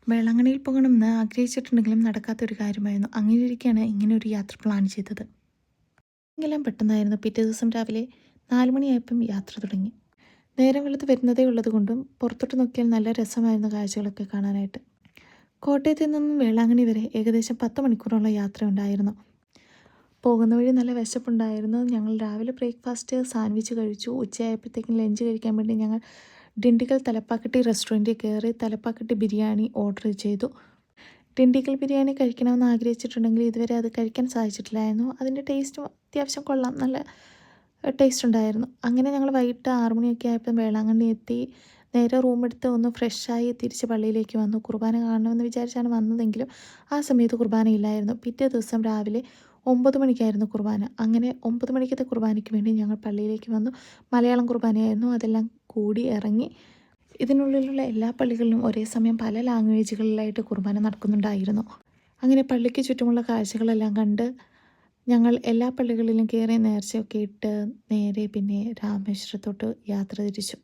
വേളാങ്കണ്ണിയിൽ പോകണമെന്ന് ആഗ്രഹിച്ചിട്ടുണ്ടെങ്കിലും നടക്കാത്തൊരു കാര്യമായിരുന്നു. അങ്ങനെയിരിക്കെയാണ് ഇങ്ങനെയൊരു യാത്ര പ്ലാൻ ചെയ്തത്. എങ്കിലും പെട്ടെന്നായിരുന്നു. പിറ്റേ ദിവസം രാവിലെ 4 മണിയായപ്പം യാത്ര തുടങ്ങി. നേരം വെളുത്ത് വരുന്നതേ ഉള്ളതുകൊണ്ടും പുറത്തോട്ട് നോക്കിയാൽ നല്ല രസമായിരുന്ന കാഴ്ചകളൊക്കെ കാണാനായിട്ട്. കോട്ടയത്ത് നിന്നും വേളാങ്കണ്ണി വരെ ഏകദേശം 10 മണിക്കൂറോളം യാത്രയുണ്ടായിരുന്നു. പോകുന്ന വഴി നല്ല വിശപ്പുണ്ടായിരുന്നു. ഞങ്ങൾ രാവിലെ ബ്രേക്ക്ഫാസ്റ്റ് സാൻഡ്വിച്ച് കഴിച്ചു. ഉച്ചയായപ്പോഴത്തേക്കും ലഞ്ച് കഴിക്കാൻ വേണ്ടി ഞങ്ങൾ ഡിണ്ടിഗൽ തലപ്പാക്കട്ടി റെസ്റ്റോറൻറ്റിൽ കയറി തലപ്പാക്കട്ടി ബിരിയാണി ഓർഡർ ചെയ്തു. ഡിണ്ടിഗൽ ബിരിയാണി കഴിക്കണമെന്ന് ആഗ്രഹിച്ചിട്ടുണ്ടെങ്കിൽ ഇതുവരെ അത് കഴിക്കാൻ സാധിച്ചിട്ടില്ലായിരുന്നു. അതിൻ്റെ ടേസ്റ്റും അത്യാവശ്യം കൊള്ളാം, നല്ല ടേസ്റ്റ് ഉണ്ടായിരുന്നു. അങ്ങനെ ഞങ്ങൾ വൈകിട്ട് 6 മണിയൊക്കെ ആയപ്പോൾ വേളാങ്കണ്ണി എത്തി. നേരെ റൂമെടുത്ത് ഒന്ന് ഫ്രഷായി തിരിച്ച് പള്ളിയിലേക്ക് വന്നു. കുർബാന കാണണമെന്ന് വിചാരിച്ചാണ് വന്നതെങ്കിലും ആ സമയത്ത് കുർബാന ഇല്ലായിരുന്നു. പിറ്റേ ദിവസം രാവിലെ 9 മണിക്കായിരുന്നു കുർബാന. അങ്ങനെ 9 മണിക്കത്തെ കുർബാനയ്ക്ക് വേണ്ടി ഞങ്ങൾ പള്ളിയിലേക്ക് വന്നു. മലയാളം കുർബാനയായിരുന്നു. അതെല്ലാം കൂടി ഇറങ്ങി. ഇതിനുള്ളിലുള്ള എല്ലാ പള്ളികളിലും ഒരേ സമയം പല ലാംഗ്വേജുകളിലായിട്ട് കുർബാന നടക്കുന്നുണ്ടായിരുന്നു. അങ്ങനെ പള്ളിക്ക് ചുറ്റുമുള്ള കാഴ്ചകളെല്ലാം കണ്ട് ഞങ്ങൾ എല്ലാ പള്ളികളിലും കയറി നേർച്ചയൊക്കെ ഇട്ട് നേരെ പിന്നെ രാമേശ്വരത്തോട്ട് യാത്ര തിരിച്ചു.